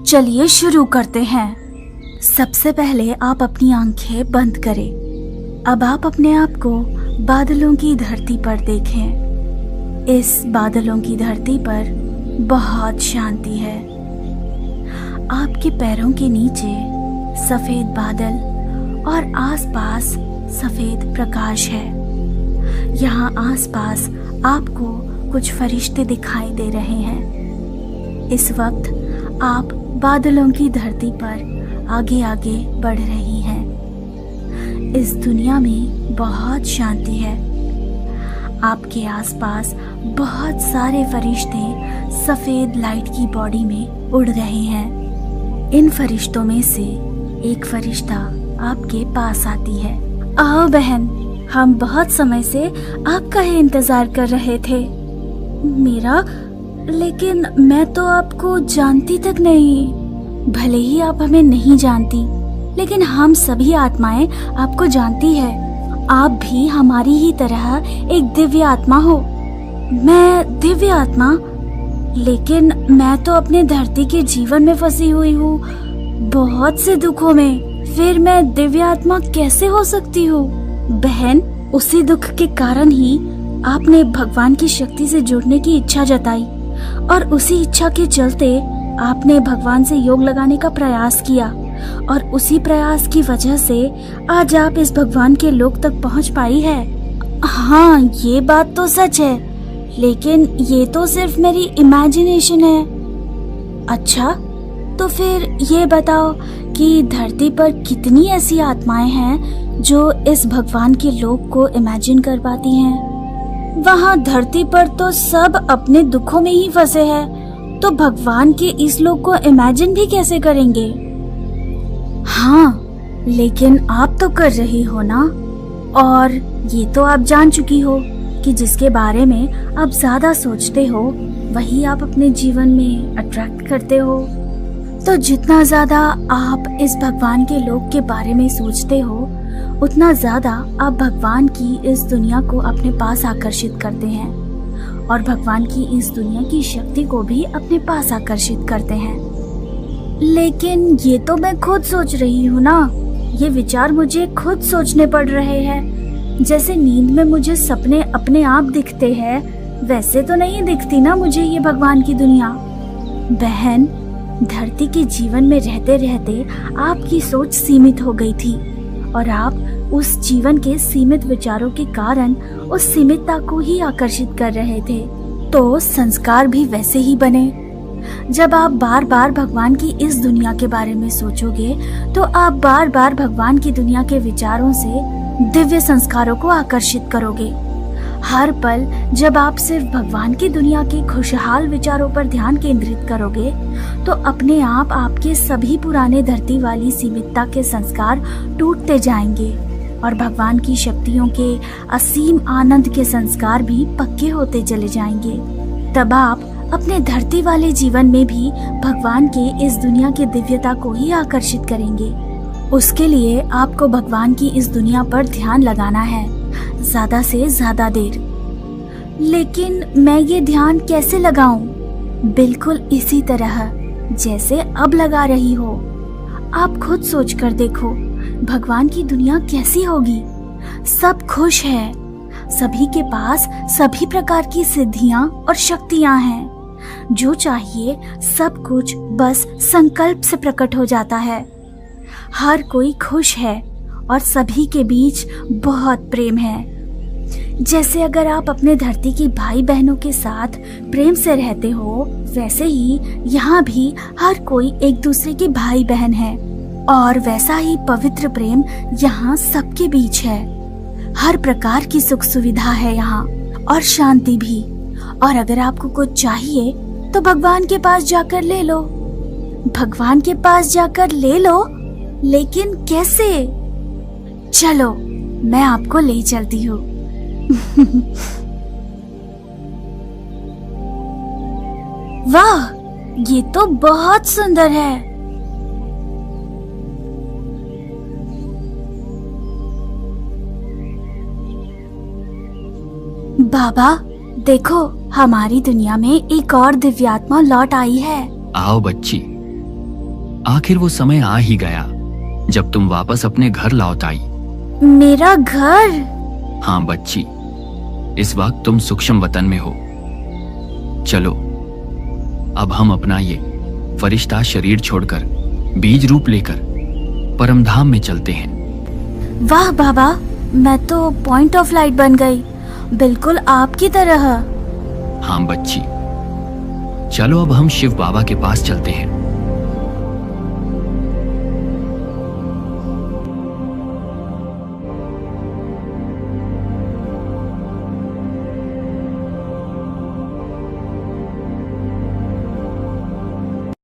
चलिए शुरू करते हैं। सबसे पहले आप अपनी आंखें बंद करें। अब आप अपने आप को बादलों की धरती पर देखें। इस बादलों की धरती पर बहुत शांति है। आपके पैरों के नीचे सफेद बादल और आसपास सफेद प्रकाश है। यहाँ आसपास आपको कुछ फरिश्ते दिखाई दे रहे हैं। इस वक्त आप बादलों की धरती पर आगे आगे बढ़ रही हैं। इस दुनिया में बहुत शांति है। आपके आसपास बहुत सारे फरिश्ते सफेद लाइट की बॉडी में उड़ रहे हैं। इन फरिश्तों में से एक फरिश्ता आपके पास आती है। आओ बहन, हम बहुत समय से आपका ही इंतजार कर रहे थे। मेरा? लेकिन मैं तो आपको जानती तक नहीं। भले ही आप हमें नहीं जानती, लेकिन हम सभी आत्माएं आपको जानती है। आप भी हमारी ही तरह एक दिव्य आत्मा हो। मैं दिव्य आत्मा? लेकिन मैं तो अपने धरती के जीवन में फंसी हुई हूँ, बहुत से दुखों में। फिर मैं दिव्य आत्मा कैसे हो सकती हूँ? बहन, उसी दुख के कारण ही आपने भगवान की शक्ति से जुड़ने की इच्छा जताई और उसी इच्छा के चलते आपने भगवान से योग लगाने का प्रयास किया और उसी प्रयास की वजह से आज आप इस भगवान के लोक तक पहुंच पाई है। हाँ, ये बात तो सच है, लेकिन ये तो सिर्फ मेरी इमेजिनेशन है। अच्छा, तो फिर ये बताओ कि धरती पर कितनी ऐसी आत्माएं हैं जो इस भगवान के लोक को इमेजिन कर पाती हैं? वहाँ धरती पर तो सब अपने दुखों में ही फंसे हैं, तो भगवान के इस लोक को इमेजिन भी कैसे करेंगे? हाँ, लेकिन आप तो कर रही हो ना। और ये तो आप जान चुकी हो कि जिसके बारे में आप ज्यादा सोचते हो वही आप अपने जीवन में अट्रैक्ट करते हो। तो जितना ज्यादा आप इस भगवान के लोक के बारे में सोचते हो, उतना ज्यादा आप भगवान की इस दुनिया को अपने पास आकर्षित करते हैं और भगवान की इस दुनिया की शक्ति को भी अपने पास आकर्षित करते हैं। लेकिन ये तो मैं खुद सोच रही हूँ ना। ये विचार मुझे खुद सोचने पड़ रहे हैं। जैसे नींद में मुझे सपने अपने आप दिखते हैं, वैसे तो नहीं दिखती ना मुझे ये भगवान की दुनिया। बहन, धरती के जीवन में रहते रहते आपकी सोच सीमित हो गई थी और आप उस जीवन के सीमित विचारों के कारण उस सीमितता को ही आकर्षित कर रहे थे। तो संस्कार भी वैसे ही बने। जब आप बार बार भगवान की इस दुनिया के बारे में सोचोगे, तो आप बार बार भगवान की दुनिया के विचारों से दिव्य संस्कारों को आकर्षित करोगे। हर पल जब आप सिर्फ भगवान की दुनिया के खुशहाल विचारों पर ध्यान केंद्रित करोगे, तो अपने आप आपके सभी पुराने धरती वाली सीमितता के संस्कार टूटते जाएंगे और भगवान की शक्तियों के असीम आनंद के संस्कार भी पक्के होते चले जाएंगे। तब आप अपने धरती वाले जीवन में भी भगवान के इस दुनिया की दिव्यता को ही आकर्षित करेंगे। उसके लिए आपको भगवान की इस दुनिया पर ध्यान लगाना है, ज्यादा से ज्यादा देर। लेकिन मैं ये ध्यान कैसे लगाऊं? बिल्कुल इसी तरह जैसे अब लगा रही हो। आप खुद सोच कर देखो, भगवान की दुनिया कैसी होगी? सब खुश है, सभी के पास सभी प्रकार की सिद्धियां और शक्तियां हैं। जो चाहिए सब कुछ बस संकल्प से प्रकट हो जाता है। हर कोई खुश है और सभी के बीच बहुत प्रेम है। जैसे अगर आप अपने धरती की भाई बहनों के साथ प्रेम से रहते हो, वैसे ही यहाँ भी हर कोई एक दूसरे के भाई बहन है और वैसा ही पवित्र प्रेम यहाँ सबके बीच है। हर प्रकार की सुख सुविधा है यहाँ और शांति भी। और अगर आपको कुछ चाहिए तो भगवान के पास जाकर ले लो। भगवान के पास जाकर ले लो, लेकिन कैसे? चलो, मैं आपको ले चलती हूँ। वाह, ये तो बहुत सुंदर है। बाबा देखो, हमारी दुनिया में एक और दिव्यात्मा लौट आई है। आओ बच्ची, आखिर वो समय आ ही गया जब तुम वापस अपने घर लौट आई। मेरा घर? हाँ बच्ची, इस वक्त तुम सूक्ष्म वतन में हो। चलो अब हम अपना ये फरिश्ता शरीर छोड़कर बीज रूप लेकर परमधाम में चलते हैं। वाह बाबा, मैं तो पॉइंट ऑफ लाइट बन गई, बिल्कुल आपकी तरह। हाँ बच्ची, चलो अब हम शिव बाबा के पास चलते हैं।